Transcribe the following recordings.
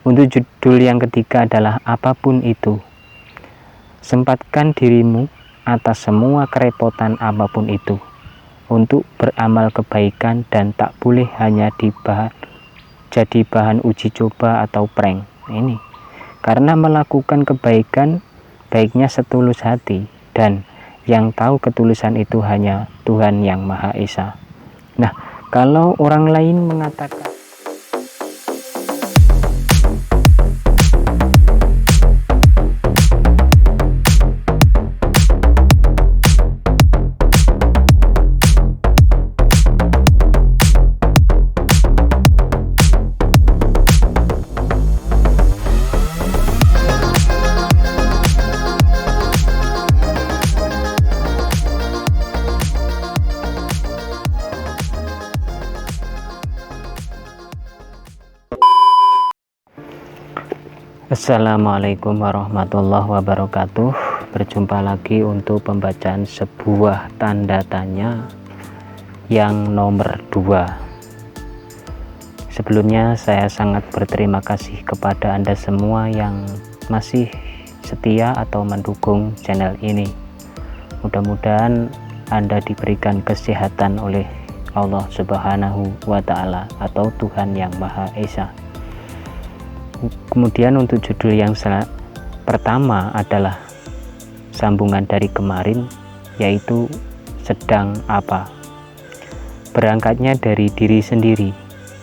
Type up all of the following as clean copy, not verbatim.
Untuk judul yang ketiga adalah apapun itu. Sempatkan dirimu atas semua kerepotan apapun itu untuk beramal kebaikan dan tak boleh hanya jadi bahan uji coba atau prank. Ini karena melakukan kebaikan baiknya setulus hati, dan yang tahu ketulusan itu hanya Tuhan yang Maha Esa. Nah, kalau orang lain mengatakan Assalamualaikum warahmatullahi wabarakatuh. Berjumpa lagi untuk pembacaan sebuah tanda tanya yang nomor 2. Sebelumnya saya sangat berterima kasih kepada Anda semua yang masih setia atau mendukung channel ini. Mudah-mudahan Anda diberikan kesehatan oleh Allah Subhanahu wa Ta'ala atau Tuhan yang Maha Esa. Kemudian untuk judul yang pertama adalah sambungan dari kemarin, yaitu sedang apa. Berangkatnya dari diri sendiri,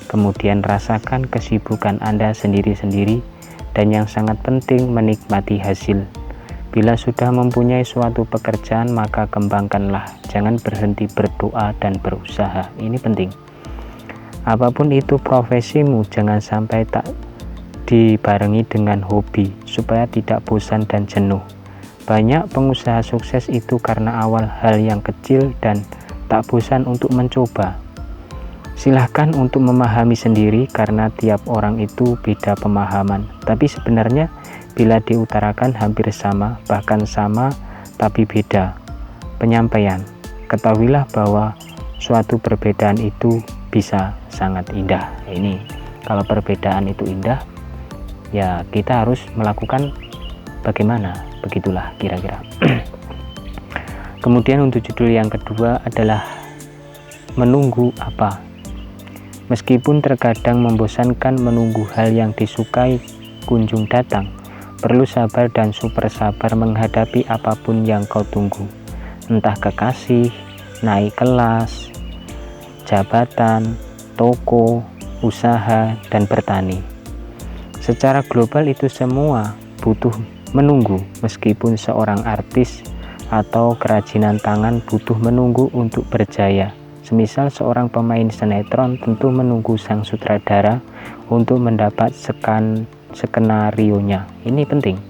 kemudian rasakan kesibukan Anda sendiri-sendiri, dan yang sangat penting menikmati hasil. Bila sudah mempunyai suatu pekerjaan, maka kembangkanlah, jangan berhenti berdoa dan berusaha. Ini penting. Apapun itu profesimu, jangan sampai tak dibarengi dengan hobi supaya tidak bosan dan jenuh. Banyak pengusaha sukses itu karena awal hal yang kecil dan tak bosan untuk mencoba. Silahkan untuk memahami sendiri karena tiap orang itu beda pemahaman, tapi sebenarnya bila diutarakan hampir sama, bahkan sama tapi beda penyampaian. Ketahuilah bahwa suatu perbedaan itu bisa sangat indah. Ini kalau perbedaan itu indah, ya kita harus melakukan bagaimana, begitulah kira-kira. Kemudian untuk judul yang kedua adalah menunggu apa. Meskipun terkadang membosankan menunggu hal yang disukai kunjung datang, perlu sabar dan super sabar menghadapi apapun yang kau tunggu, entah kekasih, naik kelas, jabatan, toko, usaha, dan bertani. Secara global itu semua butuh menunggu, meskipun seorang artis atau kerajinan tangan butuh menunggu untuk berjaya. Semisal seorang pemain sinetron tentu menunggu sang sutradara untuk mendapat skenarionya. Ini penting.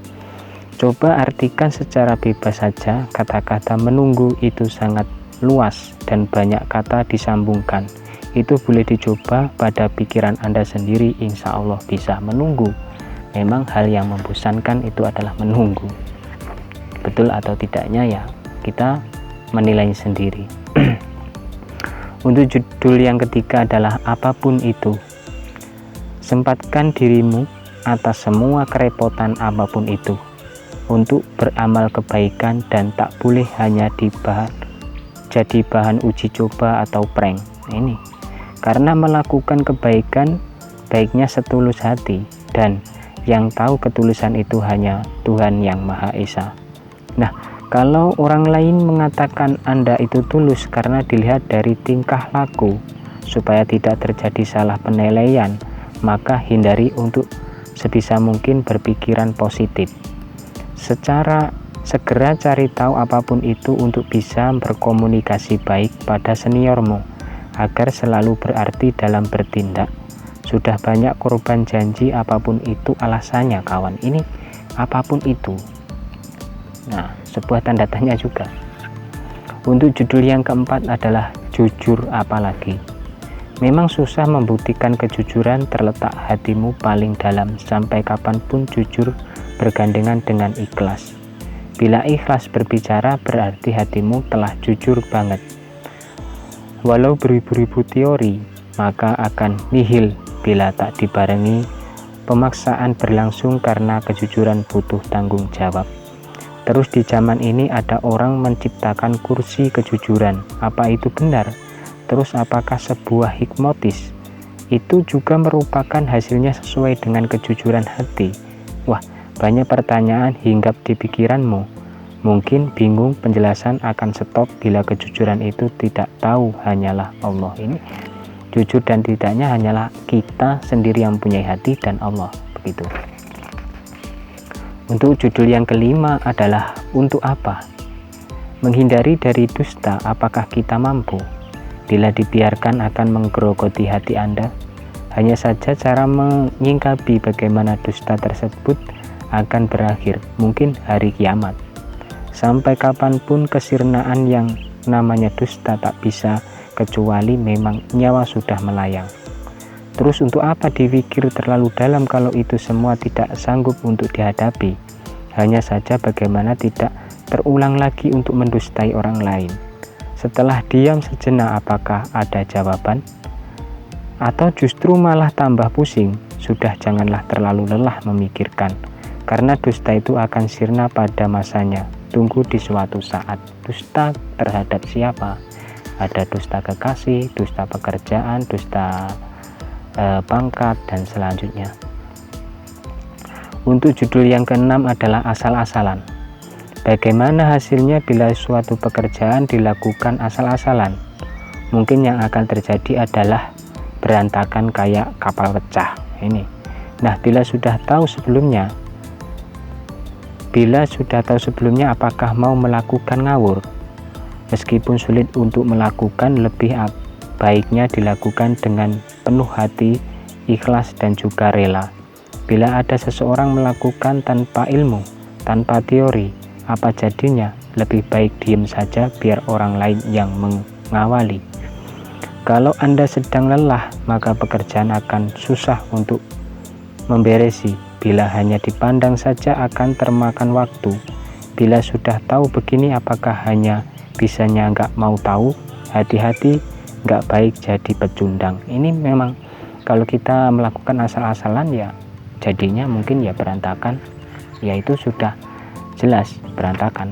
Coba artikan secara bebas saja, kata-kata menunggu itu sangat luas dan banyak kata disambungkan. Itu boleh dicoba pada pikiran Anda sendiri, insya Allah bisa menunggu. Memang hal yang membosankan itu adalah menunggu. Betul atau tidaknya ya kita menilai sendiri. Untuk judul yang ketiga adalah apapun itu. Sempatkan dirimu atas semua kerepotan apapun itu untuk beramal kebaikan dan tak boleh hanya jadi bahan uji coba atau prank. Ini karena melakukan kebaikan baiknya setulus hati, dan yang tahu ketulusan itu hanya Tuhan yang Maha Esa. Nah, kalau orang lain mengatakan Anda itu tulus karena dilihat dari tingkah laku supaya tidak terjadi salah penilaian, maka hindari untuk sebisa mungkin berpikiran positif. Segera cari tahu apapun itu untuk bisa berkomunikasi baik pada seniormu agar selalu berarti dalam bertindak. Sudah banyak korban janji apapun itu alasannya kawan. Ini apapun itu. Nah, sebuah tanda tanya juga. Untuk judul yang keempat adalah jujur apalagi. Memang susah membuktikan kejujuran, terletak hatimu paling dalam. Sampai kapanpun jujur bergandengan dengan ikhlas. Bila ikhlas berbicara berarti hatimu telah jujur banget. Walau beribu-ribu teori, maka akan nihil bila tak dibarengi Pemaksaan berlangsung karena kejujuran butuh tanggung jawab. Terus di zaman ini ada orang menciptakan kursi kejujuran. Apa itu benar? Terus apakah sebuah hipnotis itu juga merupakan hasilnya sesuai dengan kejujuran hati? Wah, banyak pertanyaan hinggap di pikiranmu. Mungkin bingung, penjelasan akan stop bila kejujuran itu tidak tahu hanyalah Allah. Ini jujur dan tidaknya hanyalah kita sendiri yang punya hati dan Allah, begitu. Untuk judul yang kelima adalah untuk apa? Menghindari dari dusta, apakah kita mampu? Bila dibiarkan akan menggerogoti hati Anda. Hanya saja cara menyingkapi bagaimana dusta tersebut akan berakhir, mungkin hari kiamat. Sampai kapanpun kesirnaan yang namanya dusta tak bisa, kecuali memang nyawa sudah melayang. Terus untuk apa dipikir terlalu dalam kalau itu semua tidak sanggup untuk dihadapi? Hanya saja bagaimana tidak terulang lagi untuk mendustai orang lain. Setelah diam sejenak, apakah ada jawaban? Atau justru malah tambah pusing? Sudah, janganlah terlalu lelah memikirkan, karena dusta itu akan sirna pada masanya. Tunggu di suatu saat. Dusta terhadap siapa? Ada dusta kekasih, dusta pekerjaan, dusta pangkat, dan selanjutnya. Untuk judul yang keenam adalah asal-asalan. Bagaimana hasilnya bila suatu pekerjaan dilakukan asal-asalan? Mungkin yang akan terjadi adalah berantakan kayak kapal pecah ini. Nah, bila sudah tahu sebelumnya, apakah mau melakukan ngawur? Meskipun sulit untuk melakukan, lebih baiknya dilakukan dengan penuh hati, ikhlas, dan juga rela. Bila ada seseorang melakukan tanpa ilmu, tanpa teori, apa jadinya? Lebih baik diam saja biar orang lain yang mengawali. Kalau Anda sedang lelah, maka pekerjaan akan susah untuk memberesi. Bila hanya dipandang saja akan termakan waktu. Bila sudah tahu begini, apakah hanya bisanya nggak mau tahu? Hati-hati, nggak baik jadi pecundang. Ini memang kalau kita melakukan asal-asalan ya jadinya mungkin ya berantakan, yaitu sudah jelas berantakan.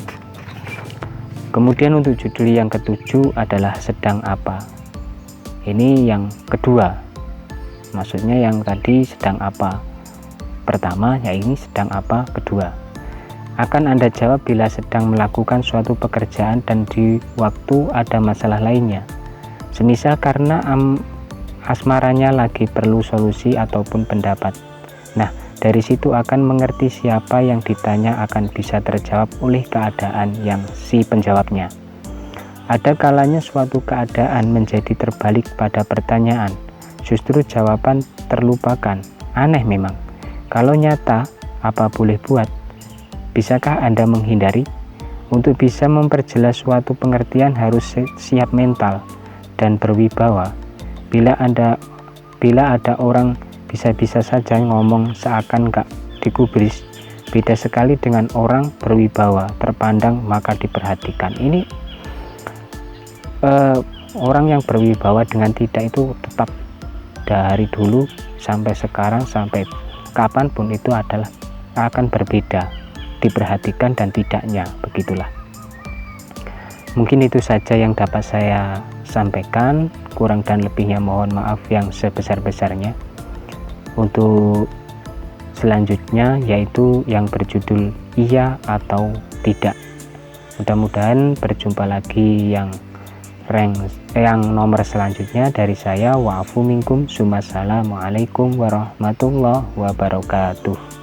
Kemudian untuk judul yang ketujuh adalah sedang apa? Ini yang kedua, maksudnya yang tadi sedang apa pertama, ya ini sedang apa kedua. Akan Anda jawab bila sedang melakukan suatu pekerjaan dan di waktu ada masalah lainnya, semisal karena asmaranya lagi perlu solusi ataupun pendapat. Nah, dari situ akan mengerti siapa yang ditanya akan bisa terjawab oleh keadaan yang si penjawabnya. Ada kalanya suatu keadaan menjadi terbalik pada pertanyaan, justru jawaban terlupakan. Aneh memang. Kalau nyata, apa boleh buat? Bisakah Anda menghindari? Untuk bisa memperjelas suatu pengertian harus siap mental dan berwibawa. Bila ada orang bisa-bisa saja ngomong seakan gak digubris, beda sekali dengan orang berwibawa, terpandang maka diperhatikan. Ini orang yang berwibawa dengan tidak itu tetap dari dulu sampai sekarang sampai kapanpun itu adalah akan berbeda, diperhatikan dan tidaknya, begitulah. Mungkin itu saja yang dapat saya sampaikan, kurang dan lebihnya mohon maaf yang sebesar-besarnya. Untuk selanjutnya yaitu yang berjudul iya atau tidak. Mudah-mudahan berjumpa lagi yang nomor selanjutnya dari saya. Wa'afu minkum. Assalamualaikum warahmatullahi wabarakatuh.